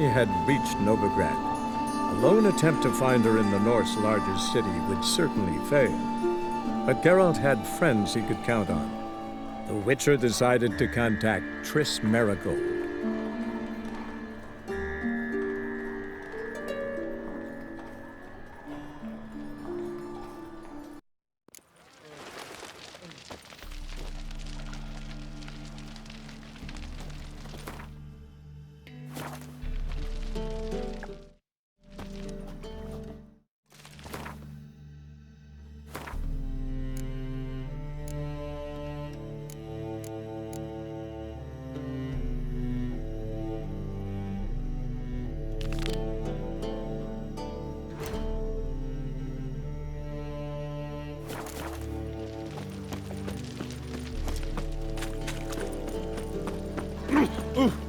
He had reached Novigrad. A lone attempt to find her in the North's largest city would certainly fail. But Geralt had friends he could count on. The Witcher decided to contact Triss Merigold.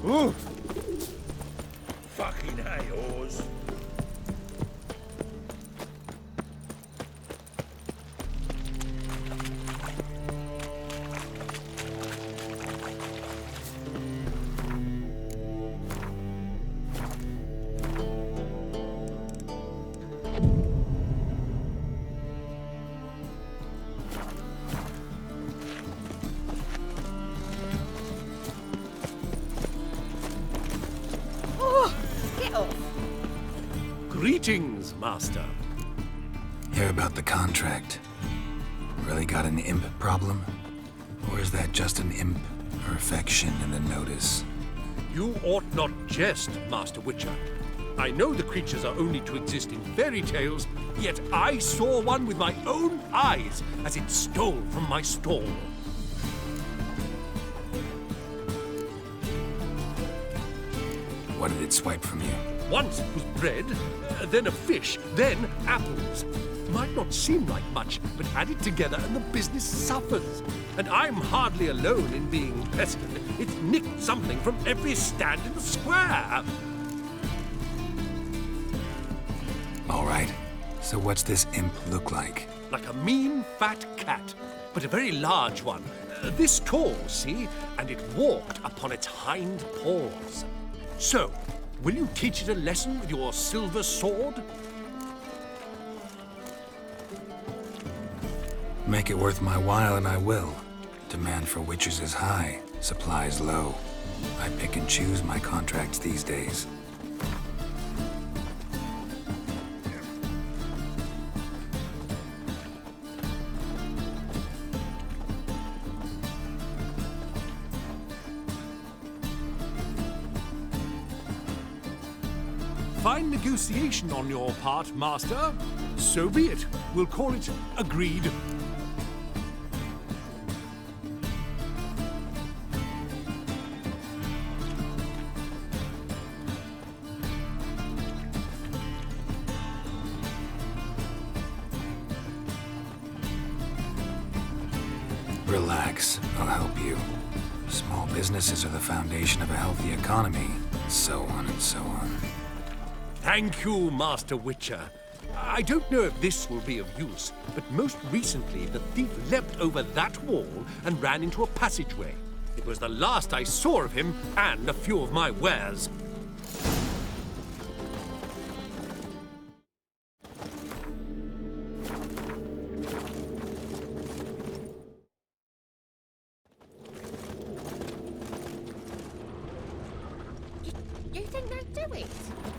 Ooh. Fucking hay-oars. Greetings, Master. Hear about the contract. Really got an imp problem? Or is that just an imp perfection in the notice? You ought not jest, Master Witcher. I know the creatures are only to exist in fairy tales, yet I saw one with my own eyes as it stole from my stall. What did it swipe from you? Once it was bread, then a fish, then apples. Might not seem like much, but add it together and the business suffers. And I'm hardly alone in being pestered. It's nicked something from every stand in the square. All right. So what's this imp look like? Like a mean, fat cat, but a very large one. This tall, see? And it walked upon its hind paws. So, will you teach it a lesson with your silver sword? Make it worth my while and I will. Demand for witches is high, supplies low. I pick and choose my contracts these days. Fine negotiation on your part, Master. So be it. We'll call it agreed. Relax, I'll help you. Small businesses are the foundation of a healthy economy, so on and so on. Thank you, Master Witcher. I don't know if this will be of use, but most recently the thief leapt over that wall and ran into a passageway. It was the last I saw of him and a few of my wares. You think they'll do it?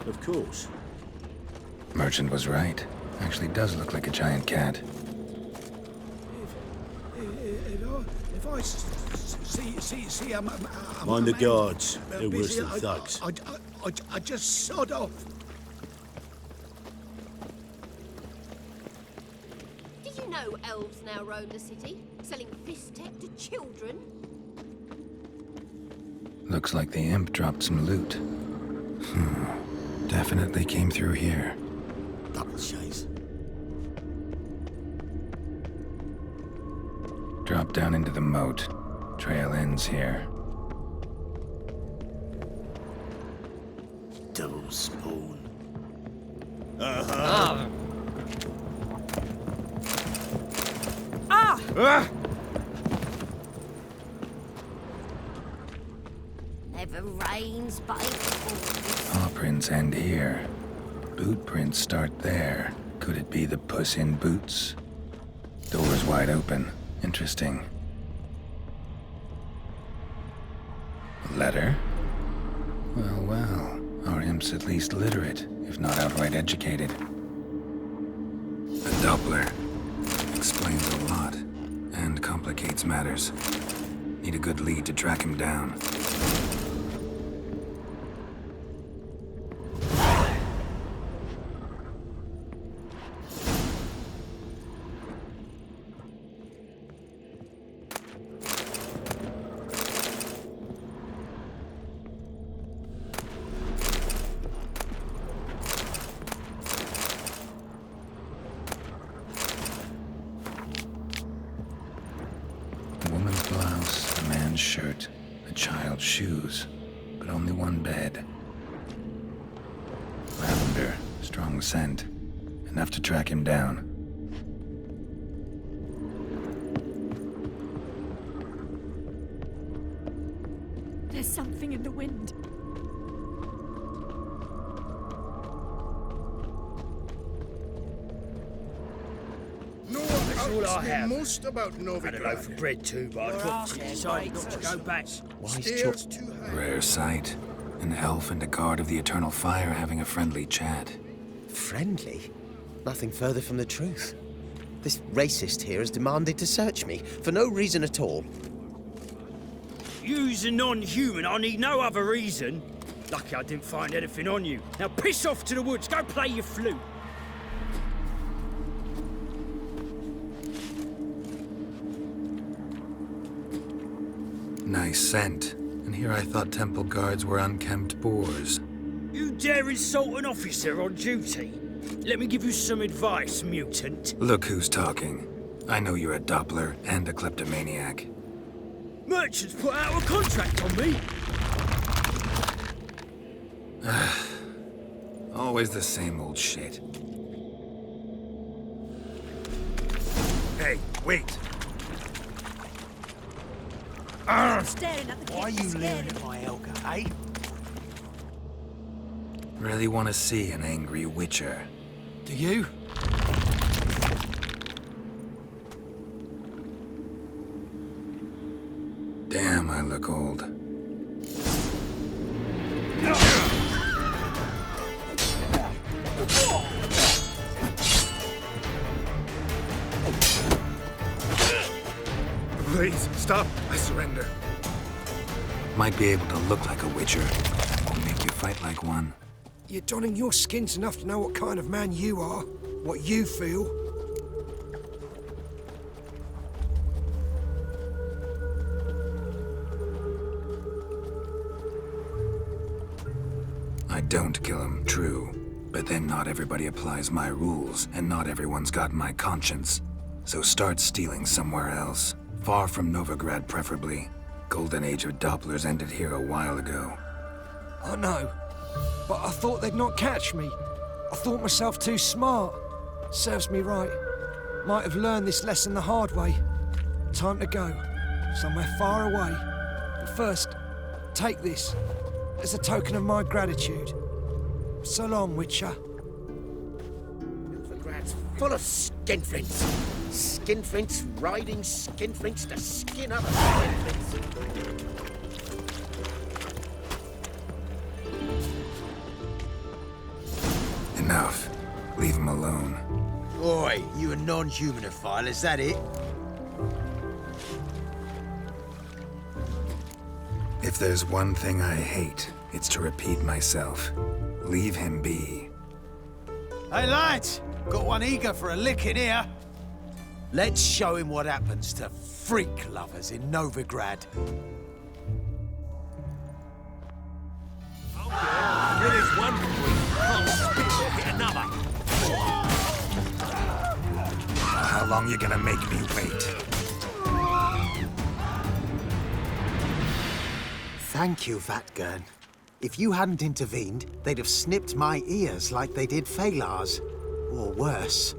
Of course. Merchant was right. Actually does look like a giant cat. If I see Mind the guards. They're worse than thugs. I just sod off. Did you know elves now roam the city, selling fist tech to children? Looks like the imp dropped some loot. Definitely came through here. Double chase. Drop down into the moat. Trail ends here. Double spoon. Never rains, but it falls. All Footprints end here. Boot prints start there. Could it be the Puss in Boots? Door's wide open. Interesting. A letter? Well, well. Our imp's at least literate, if not outright educated. A Doppler. Explains a lot. And complicates matters. Need a good lead to track him down. Shirt, a child's shoes, but only one bed. Lavender, strong scent, enough to track him down. There's something in the wind. All I have. Most about Novigrad. Had a loaf of bread too, but I decided not to go back. Stairs too high. Rare sight. An elf and a guard of the Eternal Fire having a friendly chat. Friendly? Nothing further from the truth. This racist here has demanded to search me, for no reason at all. You's a non-human, I need no other reason. Lucky I didn't find anything on you. Now piss off to the woods, go play your flute. Nice scent. And here I thought temple guards were unkempt boors. You dare insult an officer on duty? Let me give you some advice, mutant. Look who's talking. I know you're a Doppler and a kleptomaniac. Merchants put out a contract on me. Always the same old shit. Hey, wait! Staring at the Why are you scared leering of at my Elga, eh? Really want to see an angry witcher. Do you? Damn, I look old. Please, stop. I surrender. Might be able to look like a witcher. Won't make you fight like one. You're donning your skins enough to know what kind of man you are, what you feel. I don't kill him, true. But then not everybody applies my rules, and not everyone's got my conscience. So start stealing somewhere else. Far from Novigrad, preferably. Golden age of Dopplers ended here a while ago. I know, but I thought they'd not catch me. I thought myself too smart. Serves me right. Might have learned this lesson the hard way. Time to go. Somewhere far away. But first, take this as a token of my gratitude. So long, Witcher. Novigrad's full of skinflints. Skinflints riding skinflints to skin other skinflints. Enough. Leave him alone. Oi, you a non-humanophile, is that it? If there's one thing I hate, it's to repeat myself. Leave him be. Hey, lads! Got one eager for a licking here. Let's show him what happens to freak lovers in Novigrad. What is one freak can't spit or hit another? How long you gonna make me wait? Thank you, Vatgern. If you hadn't intervened, they'd have snipped my ears like they did Phalar's. Or worse.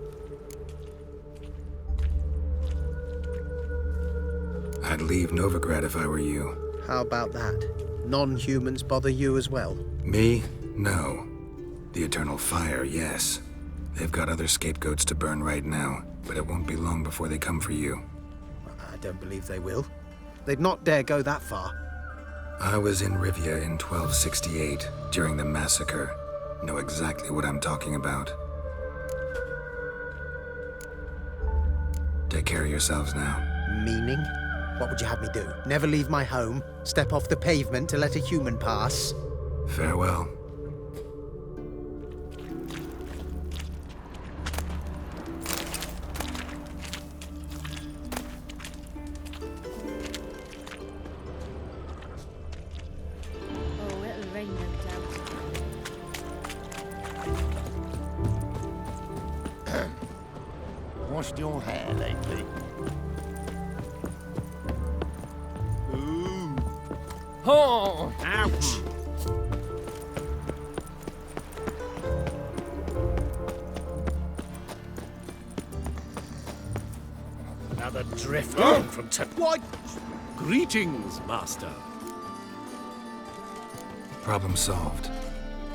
I'd leave Novigrad if I were you. How about that? Non-humans bother you as well? Me? No. The eternal fire, yes. They've got other scapegoats to burn right now, but it won't be long before they come for you. I don't believe they will. They'd not dare go that far. I was in Rivia in 1268, during the massacre. Know exactly what I'm talking about. Take care of yourselves now. Meaning? What would you have me do? Never leave my home? Step off the pavement to let a human pass? Farewell. Oh, it'll rain, no doubt. Washed your hair lately? Ooh. Oh! Ouch! Another drift on from Why? Greetings, Master. Problem solved.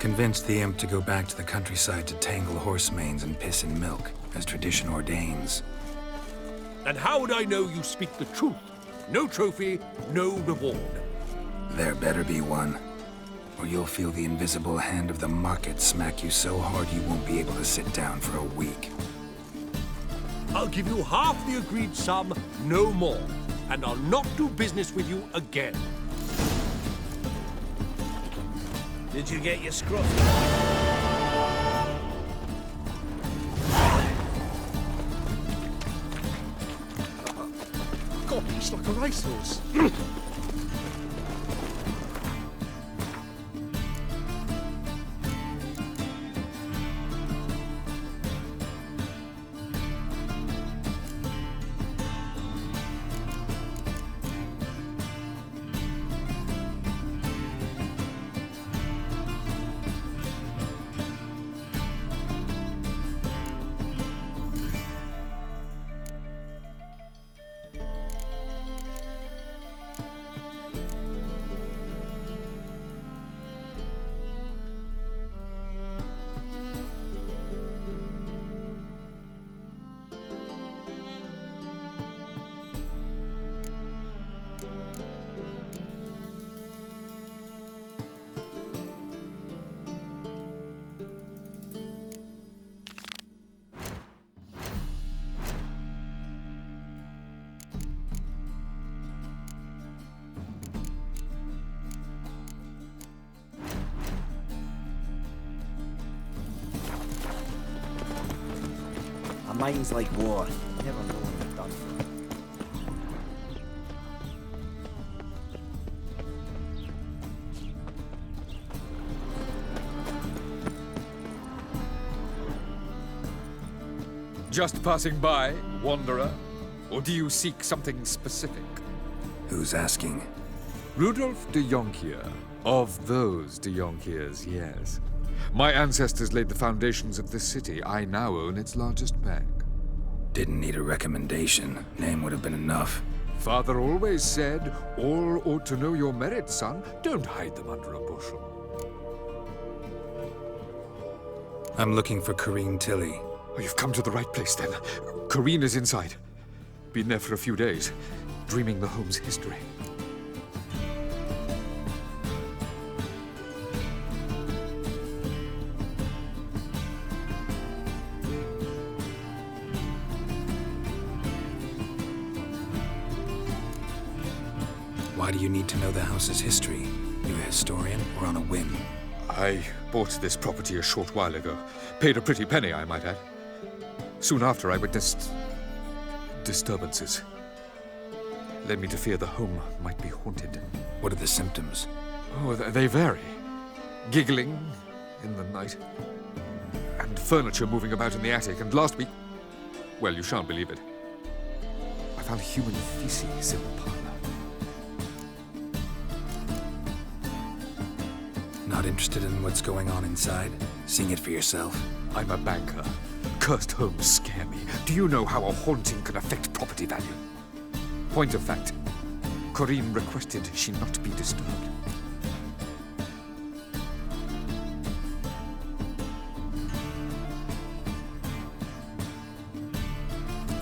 Convinced the imp to go back to the countryside to tangle horse manes and piss in milk, as tradition ordains. And how would I know you speak the truth? No trophy, no reward. There better be one, or you'll feel the invisible hand of the market smack you so hard you won't be able to sit down for a week. I'll give you half the agreed sum, no more. And I'll not do business with you again. Did you get your scruff? God, he's like a racehorse. A mind's like war. You never know what you've done for it. Just passing by, wanderer? Or do you seek something specific? Who's asking? Rudolf de Jonkier. Of those de Jonkiers, yes. My ancestors laid the foundations of this city. I now own its largest bank. Didn't need a recommendation. Name would have been enough. Father always said, all ought to know your merits, son. Don't hide them under a bushel. I'm looking for Corrine Tilly. Oh, you've come to the right place, then. Corrine is inside. Been there for a few days, dreaming the home's history. Why do you need to know the house's history? You a historian or on a whim? I bought this property a short while ago. Paid a pretty penny, I might add. Soon after, I witnessed disturbances. Led me to fear the home might be haunted. What are the symptoms? Oh, they vary. Giggling in the night. And furniture moving about in the attic. And last week, well, you shan't believe it, I found human feces in the parlor. Not interested in what's going on inside? Seeing it for yourself? I'm a banker. Cursed homes scare me. Do you know how a haunting can affect property value? Point of fact, Corrine requested she not be disturbed.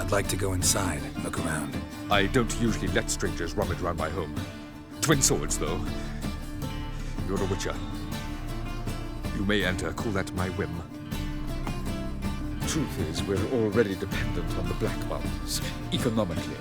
I'd like to go inside and look around. I don't usually let strangers rummage around my home. Twin swords, though. You're a witcher. You may enter, call that my whim. Truth is, we're already dependent on the Black Ones, economically.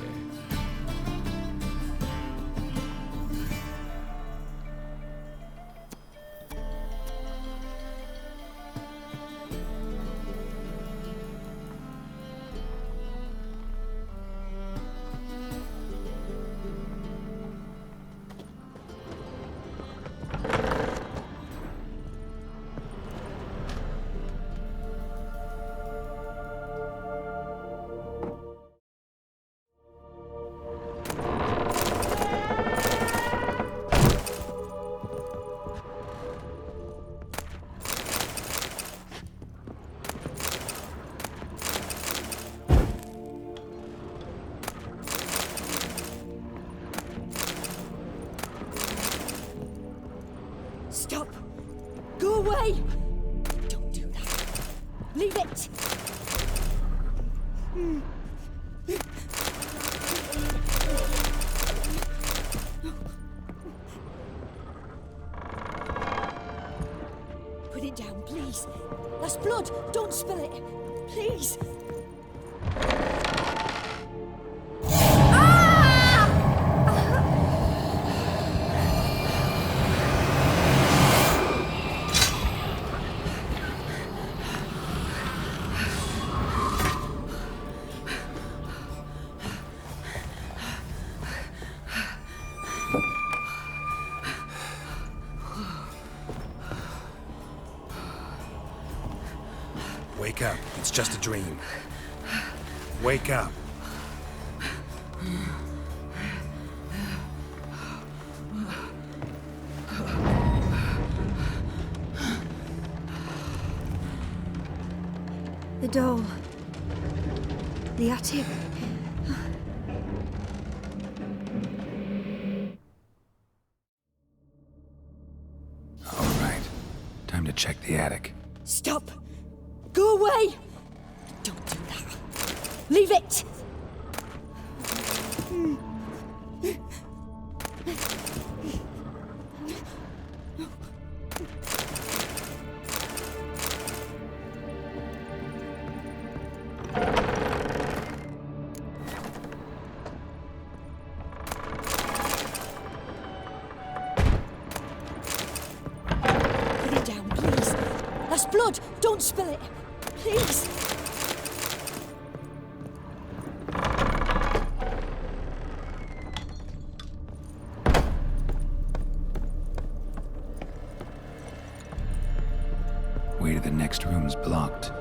Stop! Go away! Don't do that. Leave it! Put it down, please. That's blood. Don't spill it. Please. Wake up. It's just a dream. Wake up. The doll. The attic. All right. Time to check the attic. Stop! Go away! Don't do that. Leave it! Put it down, please. That's blood. Don't spill it. Please. Way to the next room's blocked.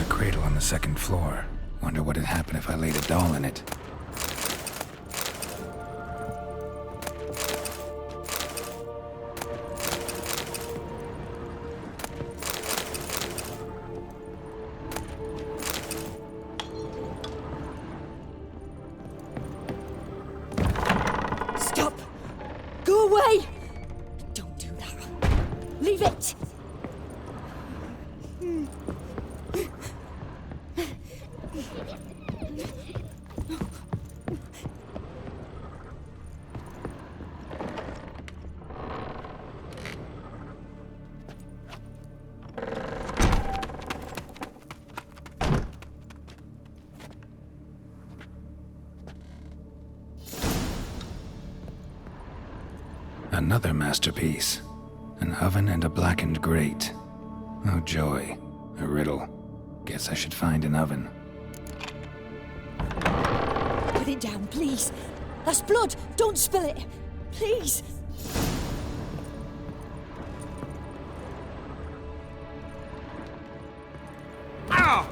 Cradle on the second floor. Wonder what'd happen if I laid a doll in it. Stop! Go away! Don't do that. Leave it! Another masterpiece. An oven and a blackened grate. Oh joy. A riddle. Guess I should find an oven. Put it down, please. That's blood. Don't spill it. Please. Ow!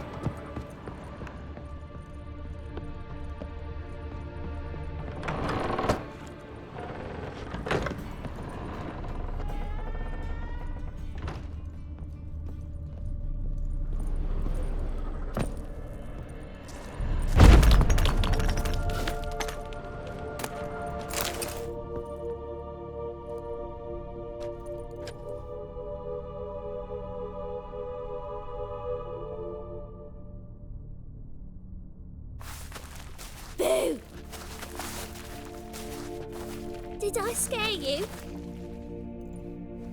scare you?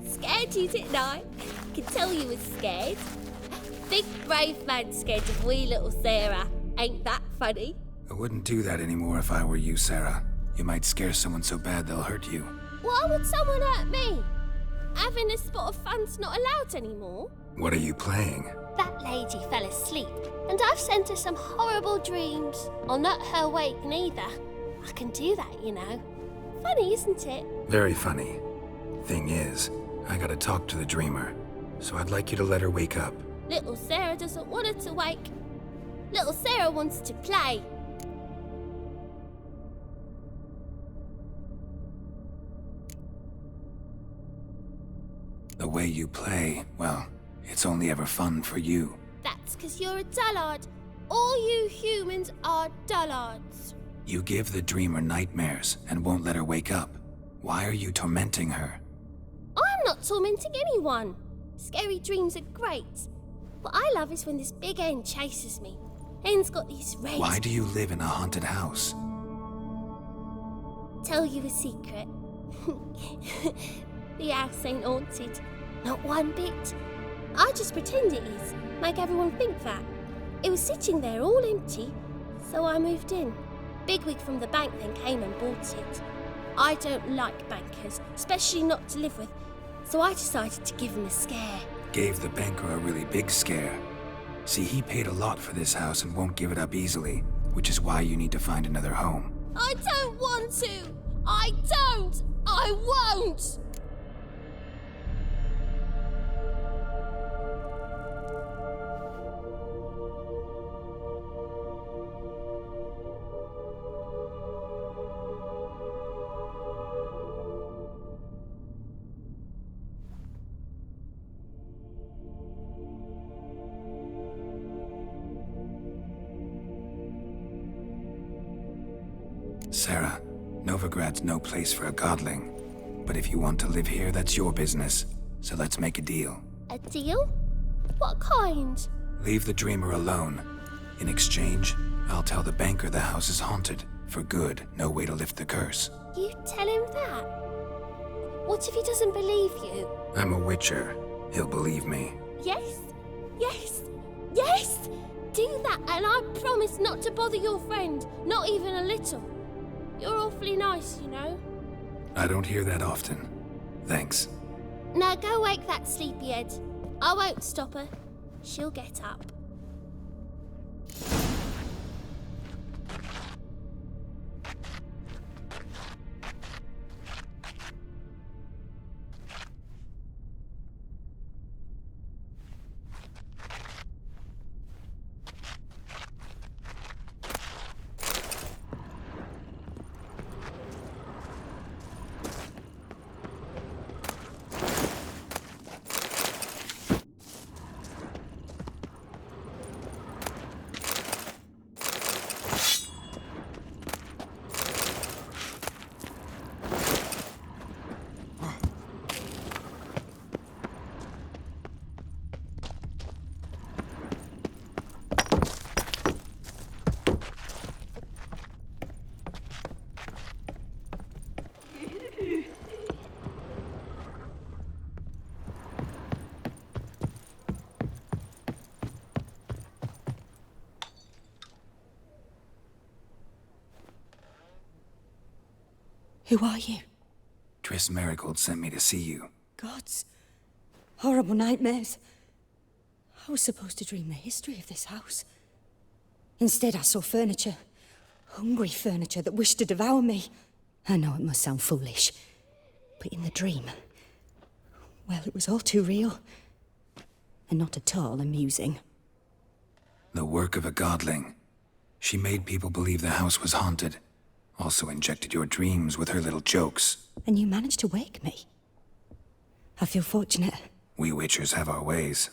Scared you, didn't I? Could tell you was scared. Big brave man scared of wee little Sarah. Ain't that funny? I wouldn't do that anymore if I were you, Sarah. You might scare someone so bad they'll hurt you. Why would someone hurt me? Having a spot of fun's not allowed anymore. What are you playing? That lady fell asleep, and I've sent her some horrible dreams. I'll not her awake neither. I can do that, you know. Funny, isn't it? Very funny. Thing is, I gotta talk to the dreamer, so I'd like you to let her wake up. Little Sarah doesn't want her to wake. Little Sarah wants to play. The way you play, well, it's only ever fun for you. That's 'cause you're a dullard. All you humans are dullards. You give the dreamer nightmares and won't let her wake up. Why are you tormenting her? I'm not tormenting anyone. Scary dreams are great. What I love is when this big hen chases me. Hen's got these rays. Why do you live in a haunted house? Tell you a secret. The house ain't haunted. Not one bit. I just pretend it is. Make everyone think that. It was sitting there all empty, so I moved in. Bigwig from the bank then came and bought it. I don't like bankers, especially not to live with, so I decided to give him a scare. Gave the banker a really big scare. See, he paid a lot for this house and won't give it up easily, which is why you need to find another home. I don't want to! I don't! I won't! Sarah, Novigrad's no place for a godling. But if you want to live here, that's your business. So let's make a deal. A deal? What kind? Leave the dreamer alone. In exchange, I'll tell the banker the house is haunted. For good, no way to lift the curse. You tell him that? What if he doesn't believe you? I'm a witcher. He'll believe me. Yes? Yes? Yes! Do that and I promise not to bother your friend. Not even a little. You're awfully nice, you know. I don't hear that often. Thanks. Now go wake that sleepyhead. I won't stop her. She'll get up. Who are you? Triss Marigold sent me to see you. Gods. Horrible nightmares. I was supposed to dream the history of this house. Instead, I saw furniture. Hungry furniture that wished to devour me. I know it must sound foolish, but in the dream, well, it was all too real. And not at all amusing. The work of a godling. She made people believe the house was haunted. Also injected your dreams with her little jokes. And you managed to wake me. I feel fortunate. We witchers have our ways.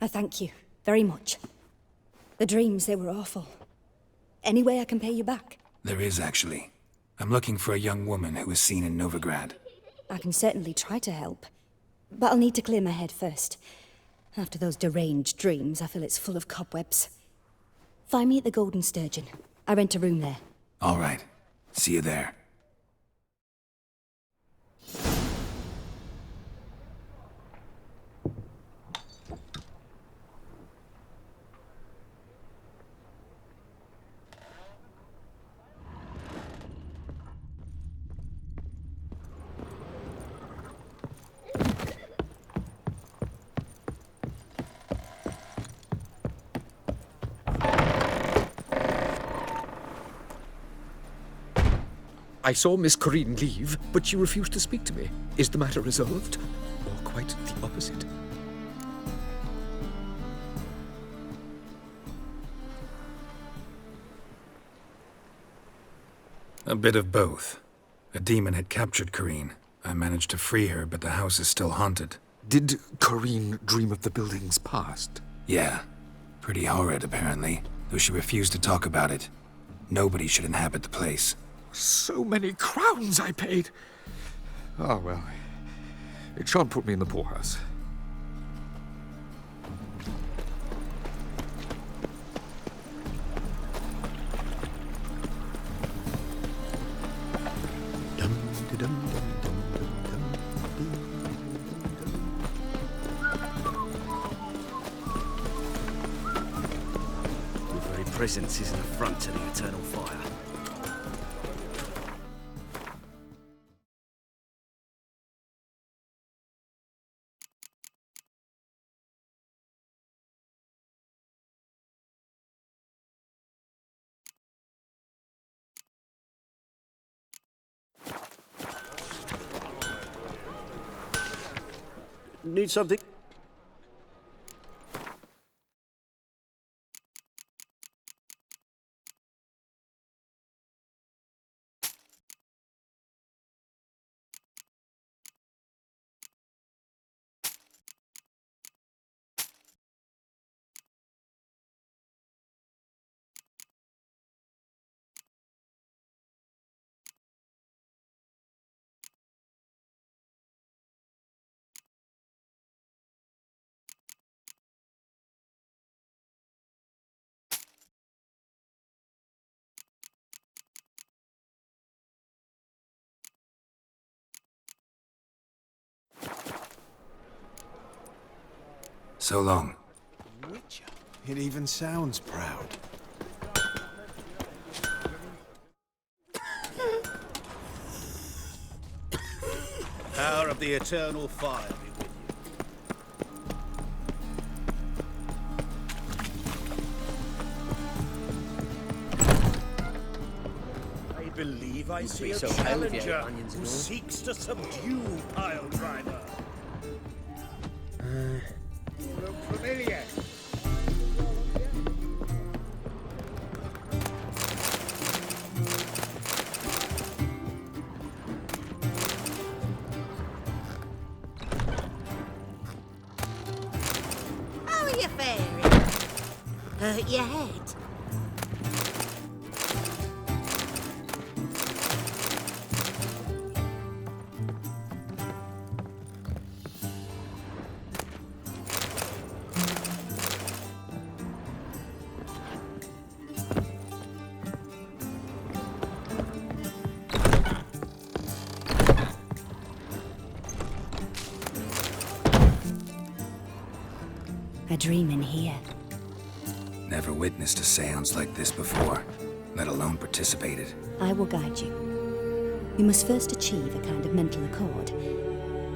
I thank you very much. The dreams, they were awful. Any way I can pay you back? There is, actually. I'm looking for a young woman who was seen in Novigrad. I can certainly try to help. But I'll need to clear my head first. After those deranged dreams, I feel it's full of cobwebs. Find me at the Golden Sturgeon. I rent a room there. All right. See you there. I saw Miss Corinne leave, but she refused to speak to me. Is the matter resolved? Or quite the opposite? A bit of both. A demon had captured Corinne. I managed to free her, but the house is still haunted. Did Corinne dream of the building's past? Yeah. Pretty horrid, apparently, though she refused to talk about it. Nobody should inhabit the place. So many crowns I paid! Oh, well. It shan't put me in the poorhouse. Your very presence is an affront to the eternal fire. Need something? So long. Witcher. It even sounds proud. Power of the eternal fire be with you. I believe I see a challenger who seeks to subdue Pile Driver. You look familiar. How are you faring? Hurt your head? A dream in here. Never witnessed a seance like this before, let alone participated. I will guide you. You must first achieve a kind of mental accord.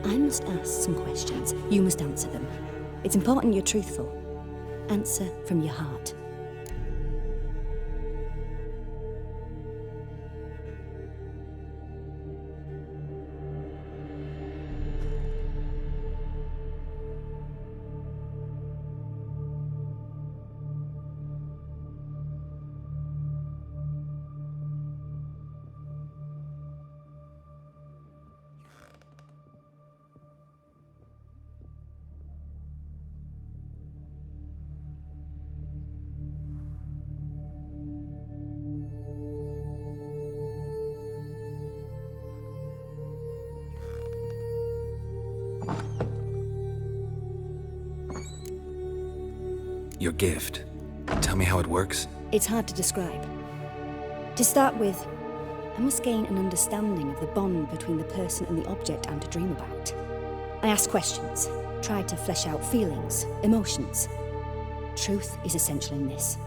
I must ask some questions. You must answer them. It's important you're truthful. Answer from your heart. Your gift. Tell me how it works. It's hard to describe. To start with, I must gain an understanding of the bond between the person and the object I'm to dream about. I ask questions, try to flesh out feelings, emotions. Truth is essential in this.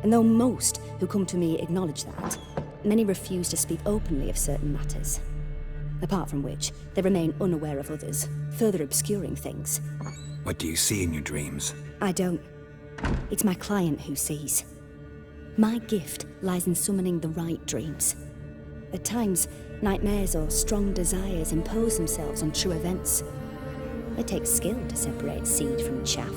And though most who come to me acknowledge that, many refuse to speak openly of certain matters. Apart from which, they remain unaware of others, further obscuring things. What do you see in your dreams? I don't. It's my client who sees. My gift lies in summoning the right dreams. At times, Nightmares or strong desires impose themselves on true events. It takes skill to separate seed from chaff.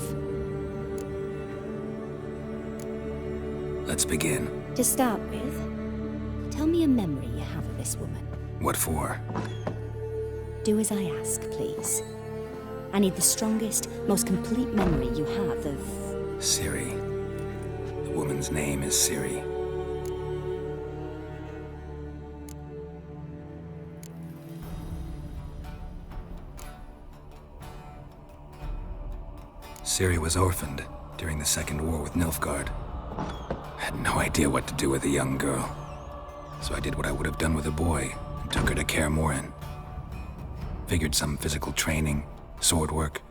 Let's begin. To start with, tell me a memory you have of this woman. What for? Do as I ask, please. I need the strongest, most complete memory you have of... Ciri. The woman's name is Ciri. Ciri was orphaned during the Second War with Nilfgaard. I had no idea what to do with a young girl. So I did what I would have done with a boy and took her to Kaer Morhen. Figured some physical training, sword work,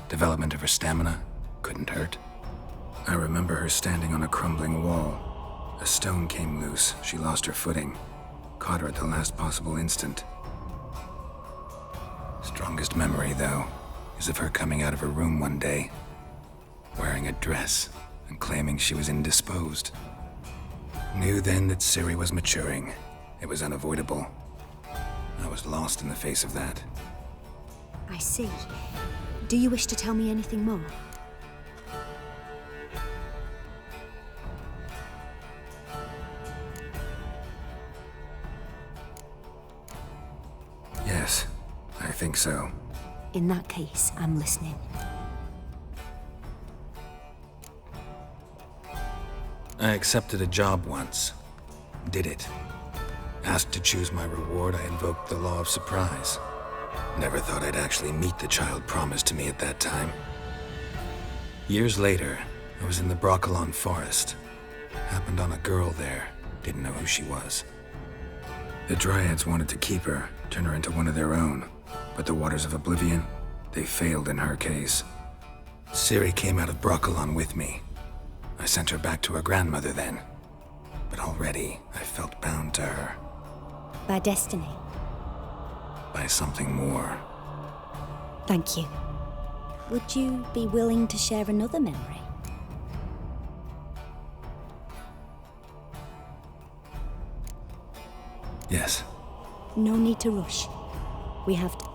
development of her stamina couldn't hurt. I remember her standing on a crumbling wall. A stone came loose, she lost her footing. Caught her at the last possible instant. Strongest memory, though, is of her coming out of her room one day, wearing a dress and claiming she was indisposed. Knew then that Ciri was maturing. It was unavoidable. I was lost in the face of that. I see. Do you wish to tell me anything more? Yes, I think so. In that case, I'm listening. I accepted a job once. Did it. Asked to choose my reward, I invoked the law of surprise. Never thought I'd actually meet the child promised to me at that time. Years later, I was in the Broccolon forest. Happened on a girl there. Didn't know who she was. The Dryads wanted to keep her, turn her into one of their own. But the Waters of Oblivion, they failed in her case. Ciri came out of Broccolon with me. I sent her back to her grandmother then. But already, I felt bound to her. By destiny? By something more. Thank you. Would you be willing to share another memory? Yes. No need to rush. We have to...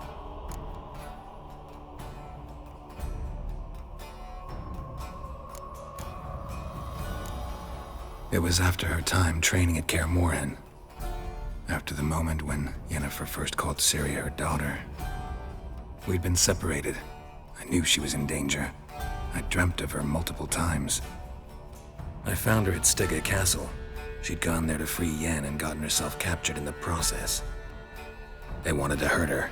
It was after her time training at Kaer Morhen. After the moment when Yennefer first called Ciri her daughter. We'd been separated. I knew she was in danger. I dreamt of her multiple times. I found her at Stygga Castle. She'd gone there to free Yen and gotten herself captured in the process. They wanted to hurt her.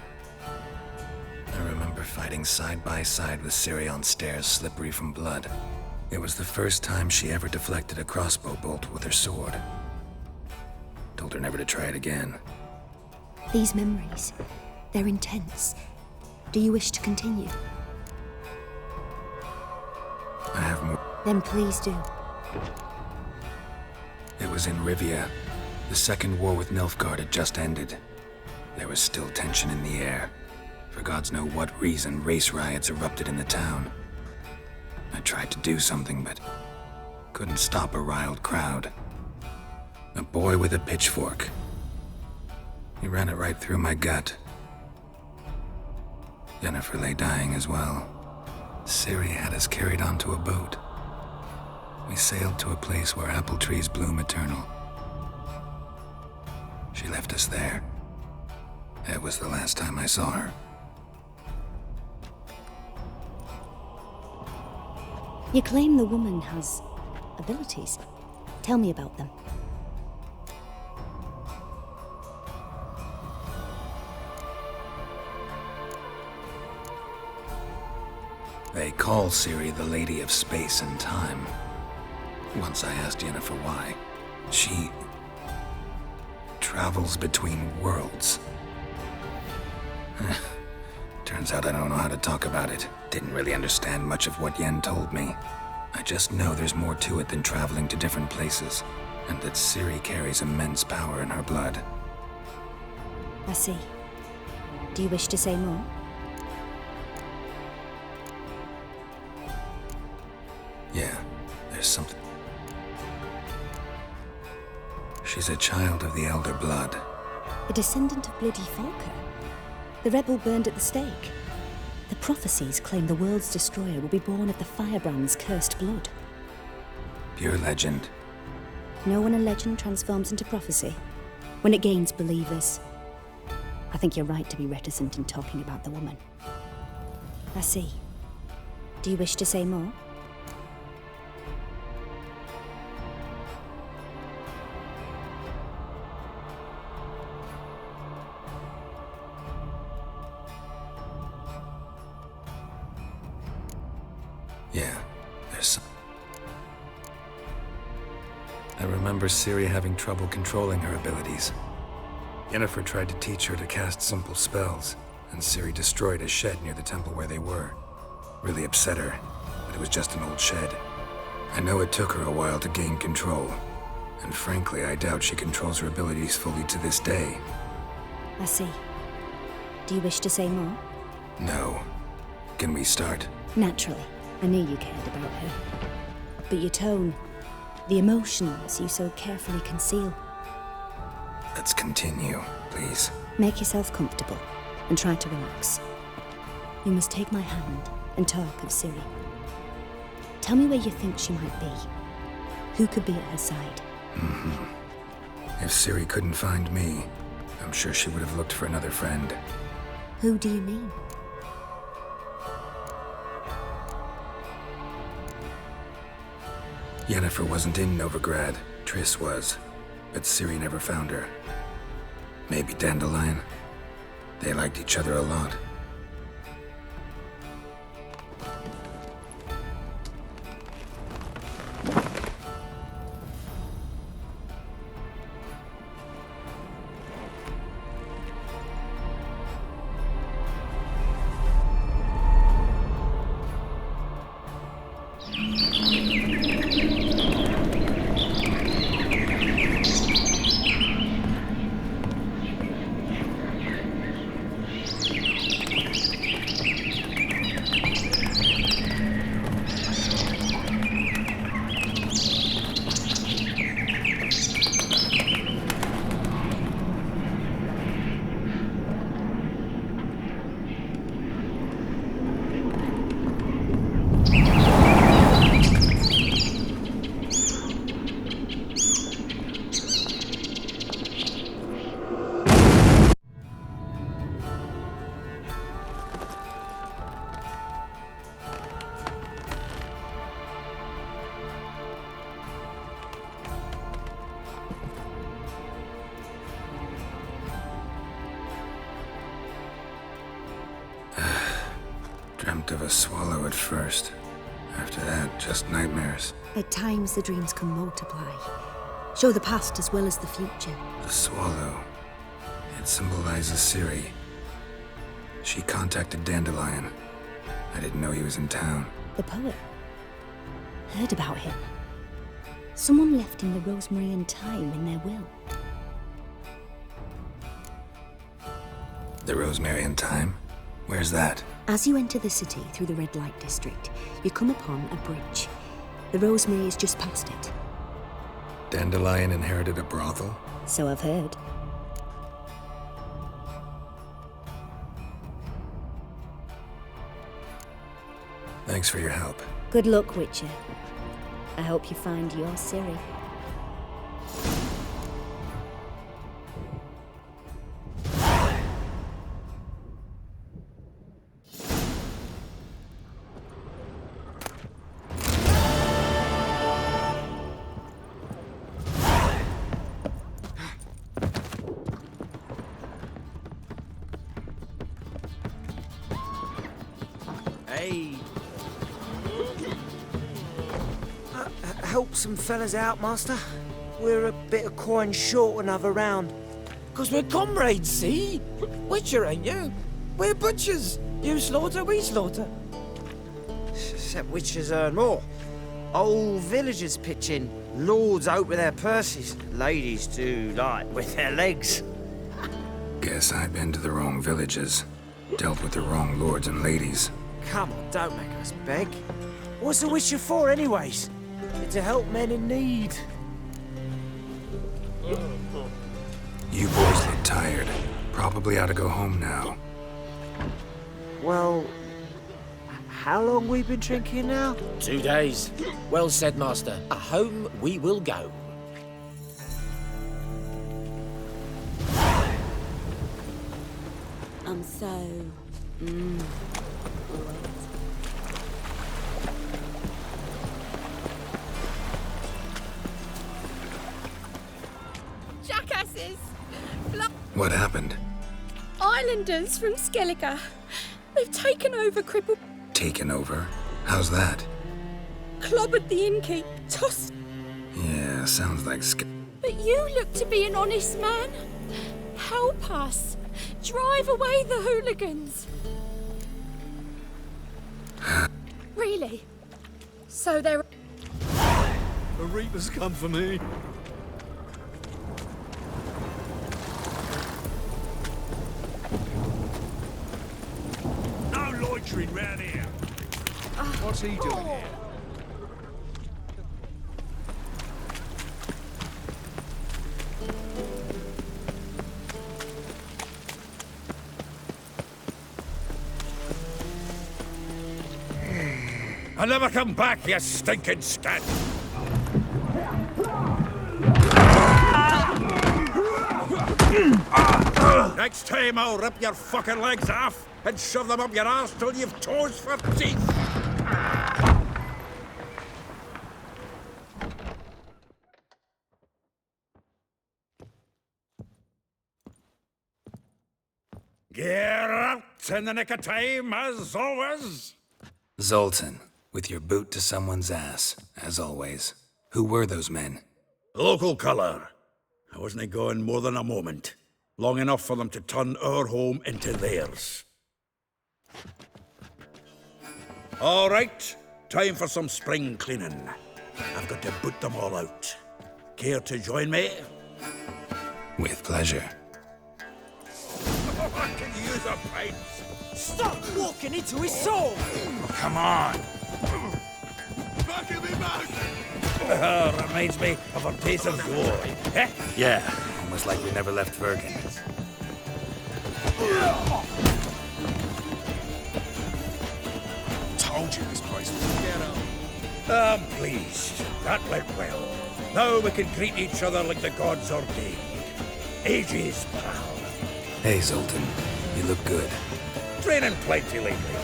I remember fighting side by side with Ciri on stairs slippery from blood. It was the first time she ever deflected a crossbow bolt with her sword. Told her never to try it again. These memories, they're intense. Do you wish to continue? I have more. Then please do. It was in Rivia. The Second War with Nilfgaard had just ended. There was still tension in the air. For gods know what reason, race riots erupted in the town. I tried to do something, but couldn't stop a riled crowd. A boy with a pitchfork. He ran it right through my gut. Yennefer lay dying as well. Ciri had us carried onto a boat. We sailed to a place where apple trees bloom eternal. She left us there. That was the last time I saw her. You claim the woman has abilities. Tell me about them. They call Ciri the Lady of Space and Time. Once I asked Yennefer why. She travels between worlds. Turns out I don't know how to talk about it. Didn't really understand much of what Yen told me. I just know there's more to it than traveling to different places, and that Ciri carries immense power in her blood. I see. Do you wish to say more? Yeah, there's something. She's a child of the Elder Blood. A descendant of bloody Falker. The rebel burned at the stake. The prophecies claim the world's destroyer will be born of the firebrand's cursed blood. Pure legend. Know when a legend transforms into prophecy? When it gains believers. I think you're right to be reticent in talking about the woman. I see. Do you wish to say more? Yeah, there's some. I remember Ciri having trouble controlling her abilities. Yennefer tried to teach her to cast simple spells, and Ciri destroyed a shed near the temple where they were. Really upset her, but it was just an old shed. I know it took her a while to gain control, and frankly, I doubt she controls her abilities fully to this day. I see. Do you wish to say more? No. Can we start? Naturally. I knew you cared about her. But your tone, the emotions you so carefully conceal. Let's continue, please. Make yourself comfortable and try to relax. You must take my hand and talk of Ciri. Tell me where you think she might be. Who could be at her side? If Ciri couldn't find me, I'm sure she would have looked for another friend. Who do you mean? Yennefer wasn't in Novigrad. Triss was. But Ciri never found her. Maybe Dandelion? They liked each other a lot. Dreamt of a swallow at first. After that, just nightmares. At times, the dreams can multiply. Show the past as well as the future. The swallow. It symbolizes Ciri. She contacted Dandelion. I didn't know he was in town. The poet. Heard about him. Someone left him the rosemary and thyme in their will. The rosemary and thyme? Where's that? As you enter the city through the red light district, you come upon a bridge. The rosemary is just past it. Dandelion inherited a brothel? So I've heard. Thanks for your help. Good luck, Witcher. I hope you find your Ciri. Hey. Help some fellas out, master. We're a bit of coin short another round. 'Cause we're comrades, see? Witcher, ain't you? We're butchers. You slaughter, we slaughter. Except witchers earn more. Old villagers pitch in. Lords out with their purses. Ladies do like with their legs. Guess I've been to the wrong villages. Dealt with the wrong lords and ladies. Come on, don't make us beg. What's a witcher for, anyways? It's to help men in need. You boys look tired. Probably ought to go home now. Well, how long we been drinking now? 2 days. Well said, Master. Home we will go. I'm so... Jackasses! What happened? Islanders from Skellige. They've taken over Cripple, Taken over? How's that? clobbered the innkeep, tossed. Yeah, sounds like But you look to be an honest man. Help us. Drive away the hooligans. Really? So they're... The Reapers come for me. No loitering round here. What's he doing here? I'll never come back, you stinking scat. Next time I'll rip your fucking legs off and shove them up your arse till you've toes for teeth. Get out in the nick of time, as always. Zoltan, with your boot to someone's ass, as always. Who were those men? Local colour. I wasn't going more than a moment. Long enough for them to turn our home into theirs. All right, time for some spring cleaning. I've got to boot them all out. Care to join me? With pleasure. I can use a pint. Stop walking into his soul! Oh, come on. Back in me mouth. Reminds me of our days of war. Eh? Yeah, almost like we never left Bergen. Told you this place was ghetto. I'm pleased. That went well. Now we can greet each other like the gods ordained. Ages, pal. Hey, Zoltan. You look good. Training plenty lately.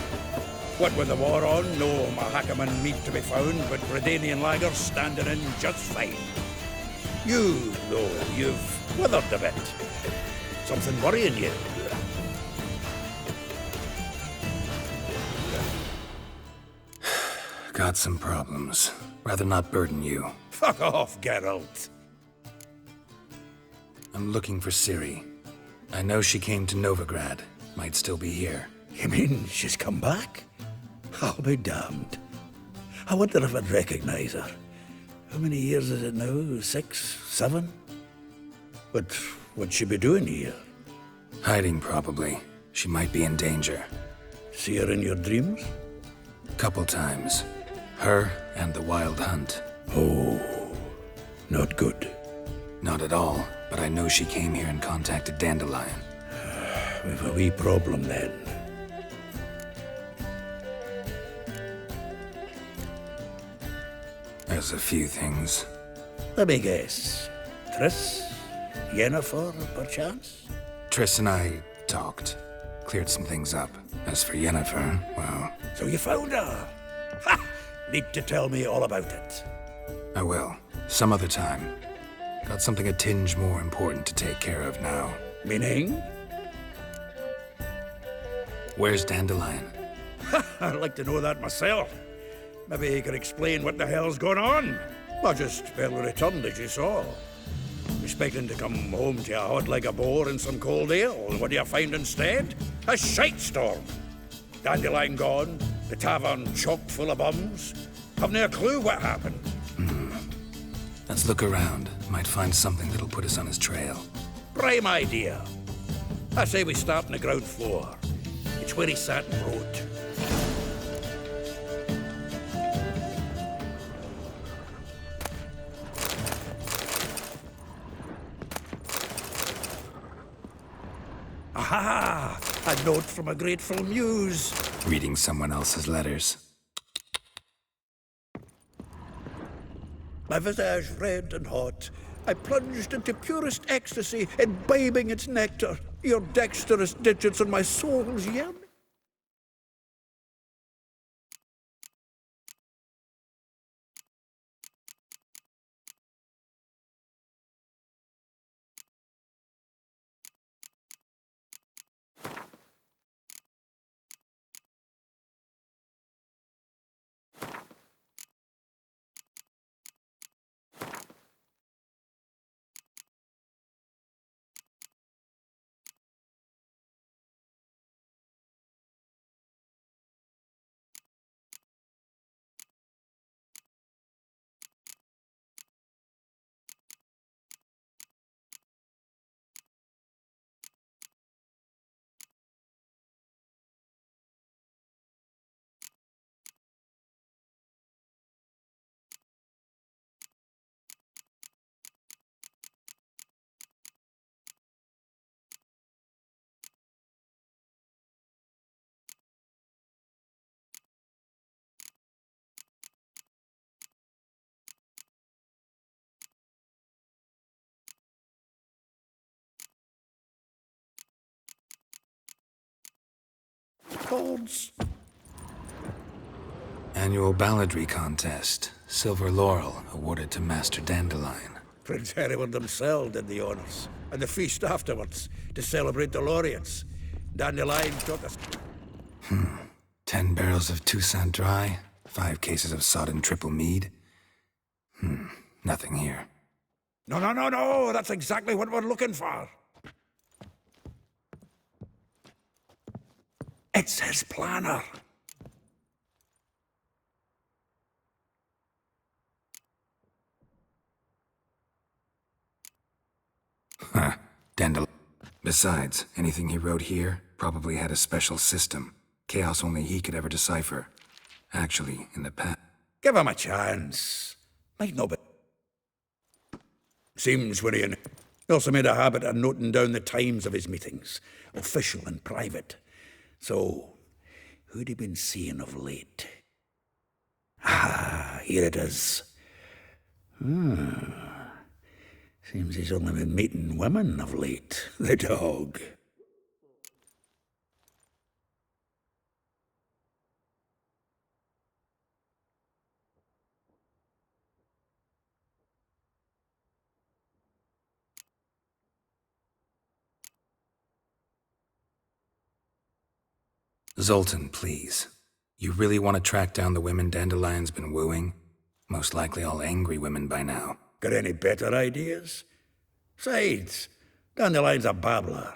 What with the war on, no Mahakaman meat to be found, but Redanian lagers standing in just fine. You, though, you've withered a bit. Something worrying you? Got some problems. Rather not burden you. Fuck off, Geralt. I'm looking for Ciri. I know she came to Novigrad. Might still be here. You mean she's come back? I'll be damned. I wonder if I'd recognize her. How many years is it now? 6, 7? But what'd she be doing here? Hiding, probably. She might be in danger. See her in your dreams? Couple times. Her and the Wild Hunt. Oh, not good. Not at all, but I know she came here and contacted Dandelion. We've a wee problem then. There's a few things. Let me guess. Triss? Yennefer, perchance? Triss and I talked. Cleared some things up. As for Yennefer, well... So you found her? Ha! Need to tell me all about it. I will. Some other time. Got something a tinge more important to take care of now. Meaning? Where's Dandelion? I'd like to know that myself. Maybe you could explain what the hell's going on. I just barely returned, as you saw. Expecting to come home to a hod like a boar in some cold ale, and what do you find instead? A shite storm. Dandelion gone, the tavern chock full of bums. Haven't a clue what happened. Let's look around. Might find something that'll put us on his trail. Prime idea. I say we start on the ground floor. It's where he sat and wrote. A note from a grateful muse. Reading someone else's letters. My visage red and hot, I plunged into purest ecstasy, imbibing its nectar. Your dexterous digits on my soul's yearning. Chords. Annual balladry contest. Silver laurel awarded to Master Dandelion. Prince Hereward himself did the honours, and the feast afterwards, to celebrate the laureates. Dandelion taught us... 10 barrels of Toussaint Dry, 5 cases of sodden triple mead. Nothing here. No, that's exactly what we're looking for. It's his planner. Dandelion. Besides, anything he wrote here probably had a special system. Chaos only he could ever decipher. Actually, in the past... Give him a chance. Might not be... Seems when he also made a habit of noting down the times of his meetings, official and private. So, who'd he been seeing of late? Here it is. Seems he's only been meeting women of late, the dog. Zoltan, please. You really want to track down the women Dandelion's been wooing? Most likely all angry women by now. Got any better ideas? Besides, Dandelion's a babbler.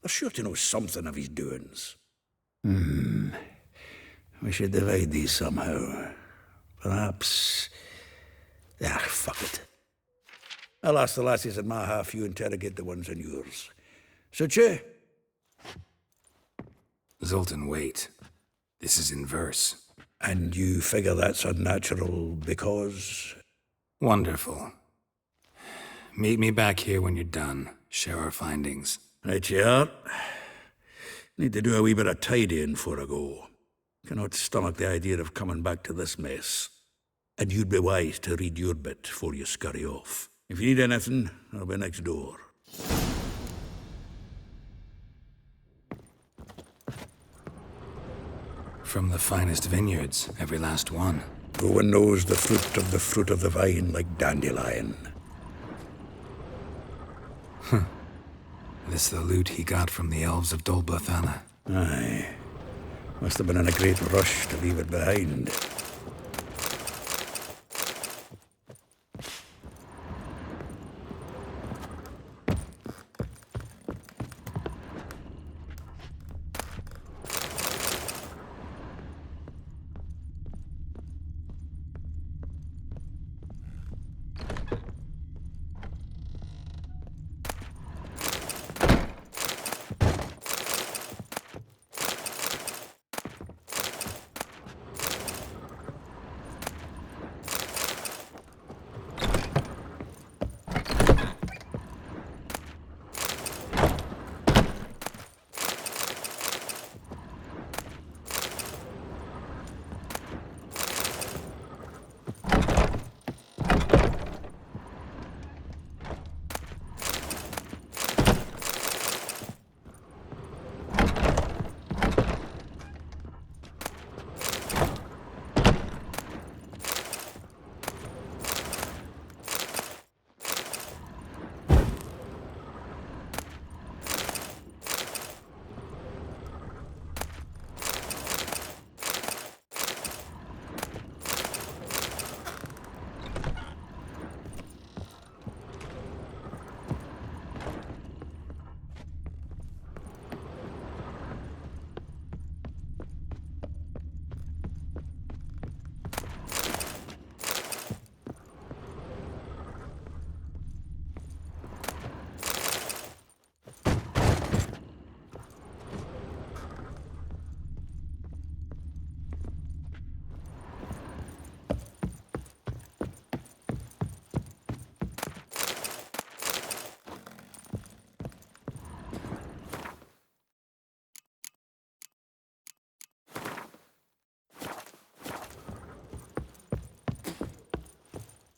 They're sure to know something of his doings. We should divide these somehow. Perhaps... fuck it. I'll ask the lassies in my half, you interrogate the ones in yours. Suit you? Zoltan, wait. This is in verse. And you figure that's unnatural because... Wonderful. Meet me back here when you're done. Share our findings. Right you are. Need to do a wee bit of tidying before I go. Cannot stomach the idea of coming back to this mess. And you'd be wise to read your bit before you scurry off. If you need anything, I'll be next door. From the finest vineyards, every last one. No one knows the fruit of the vine like Dandelion. This the loot he got from the elves of Dol Blathanna. Aye. Must have been in a great rush to leave it behind.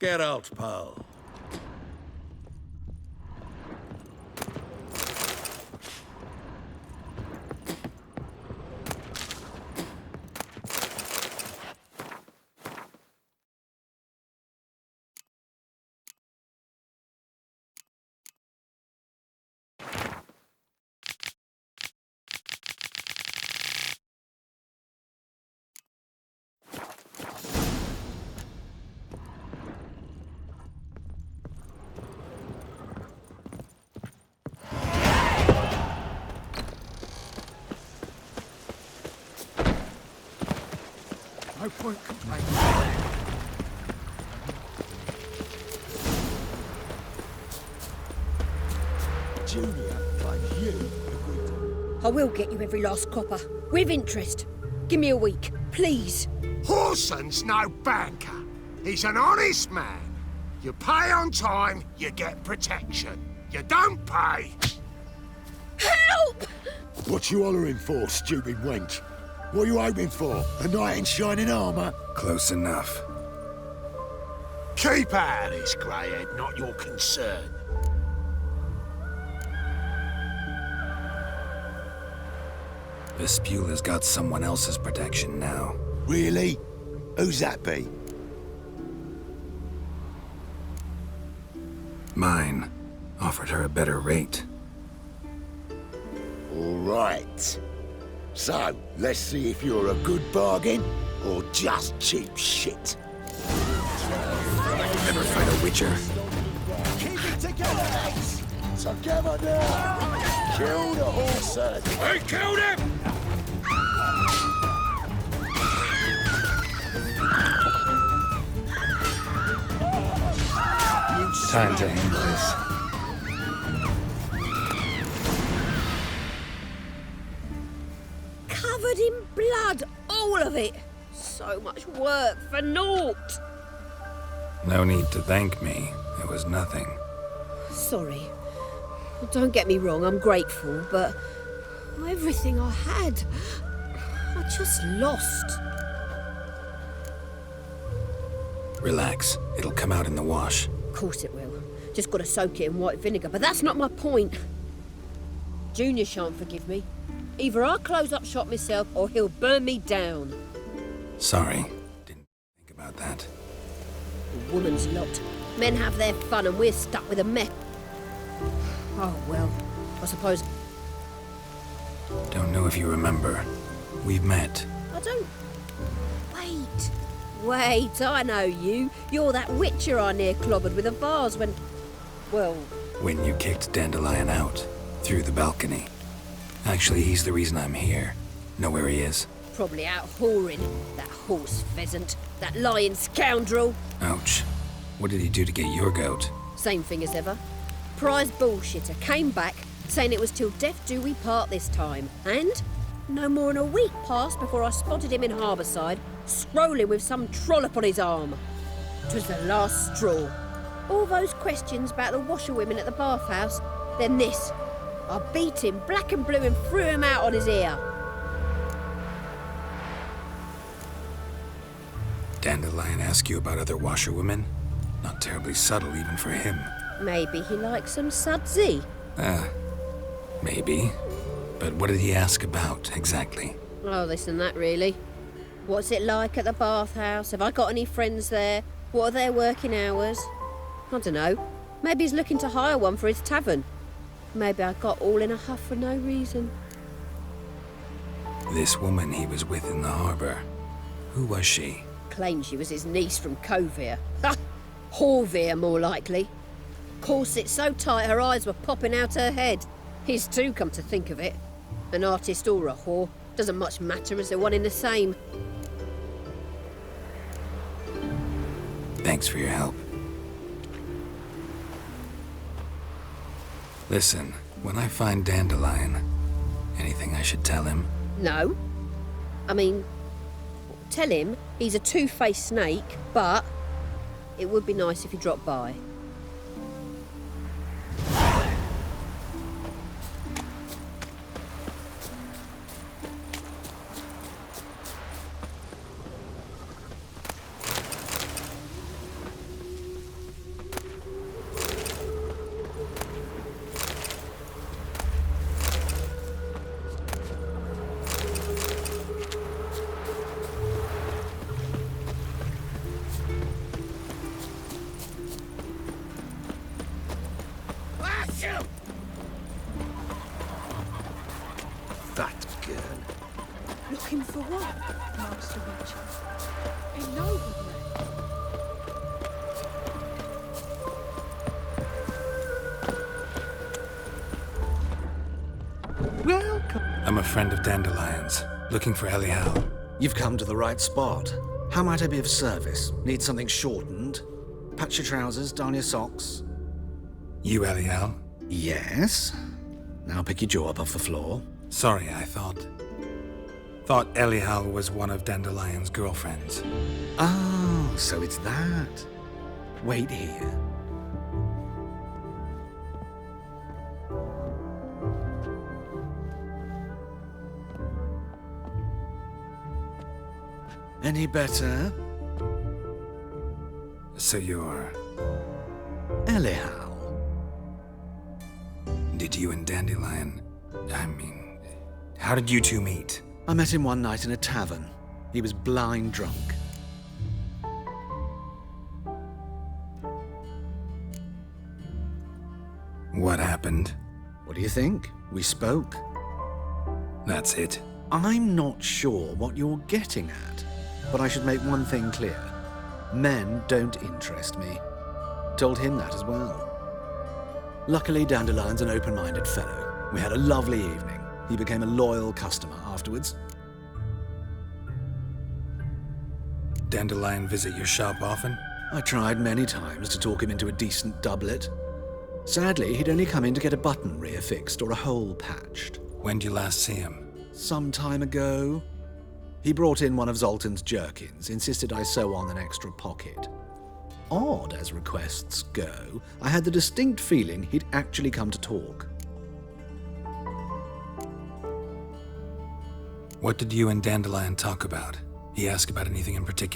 Geralt, pal. No point complaining. Junior, like you, agreed to... I will get you every last copper, with interest. Give me a week, please. Horson's no banker. He's an honest man. You pay on time, you get protection. You don't pay... Help! What you hollering for, stupid wench? What are you hoping for? A knight in shining armour? Close enough. Keep out of this, greyhead, not your concern. Vespula's got someone else's protection now. Really? Who's that be? Mine. Offered her a better rate. All right. So, let's see if you're a good bargain or just cheap shit. Never fight a witcher. Keep it together, lads! Together now! Kill the horse! I killed him! Time to end this. Covered in blood, all of it. So much work for naught. No need to thank me. It was nothing. Sorry. Don't get me wrong, I'm grateful, but everything I had, I just lost. Relax. It'll come out in the wash. Of course it will. Just gotta soak it in white vinegar, but that's not my point. Junior shan't forgive me. Either I'll close up shop myself or he'll burn me down. Sorry. Didn't think about that. The woman's lot. Men have their fun and we're stuck with a mess. Oh, well, I suppose... Don't know if you remember. We've met. I don't... Wait, I know you. You're that witcher I near clobbered with a vase when... Well... When you kicked Dandelion out. Through the balcony. Actually, he's the reason I'm here. Know where he is? Probably out whoring. That horse pheasant. That lying scoundrel. Ouch. What did he do to get your goat? Same thing as ever. Prize bullshitter came back, saying it was till death do we part this time. And no more than a week passed before I spotted him in Harbourside, scrolling with some trollop on his arm. 'Twas the last straw. All those questions about the washerwomen at the bathhouse, then this. I beat him black and blue and threw him out on his ear. Dandelion ask you about other washerwomen? Not terribly subtle even for him. Maybe he likes some sudsy. Maybe. But what did he ask about, exactly? Oh, this and that, really. What's it like at the bathhouse? Have I got any friends there? What are their working hours? I don't know. Maybe he's looking to hire one for his tavern. Maybe I got all in a huff for no reason. This woman he was with in the harbour. Who was she? Claimed she was his niece from Kovir. Ha! Horvir, more likely. Corset so tight her eyes were popping out her head. His too, come to think of it. An artist or a whore. Doesn't much matter as they're one in the same. Thanks for your help. Listen, when I find Dandelion, anything I should tell him? No. I mean, tell him he's a two-faced snake, but it would be nice if he dropped by. Mr. Witcher. A noble man. Welcome. I'm a friend of Dandelion's, looking for Elial. You've come to the right spot. How might I be of service? Need something shortened? Patch your trousers, darn your socks. You Elial? Yes. Now pick your jaw up off the floor. Sorry, I thought Elial was one of Dandelion's girlfriends. Oh, so it's that. Wait here. Any better? So you're... Elial. Did you and Dandelion... how did you two meet? I met him one night in a tavern. He was blind drunk. What happened? What do you think? We spoke. That's it? I'm not sure what you're getting at, but I should make one thing clear. Men don't interest me. Told him that as well. Luckily, Dandelion's an open-minded fellow. We had a lovely evening. He became a loyal customer afterwards. Dandelion visit your shop often? I tried many times to talk him into a decent doublet. Sadly, he'd only come in to get a button reaffixed or a hole patched. When did you last see him? Some time ago. He brought in one of Zoltan's jerkins, insisted I sew on an extra pocket. Odd as requests go, I had the distinct feeling he'd actually come to talk. What did you and Dandelion talk about? He asked about anything in particular?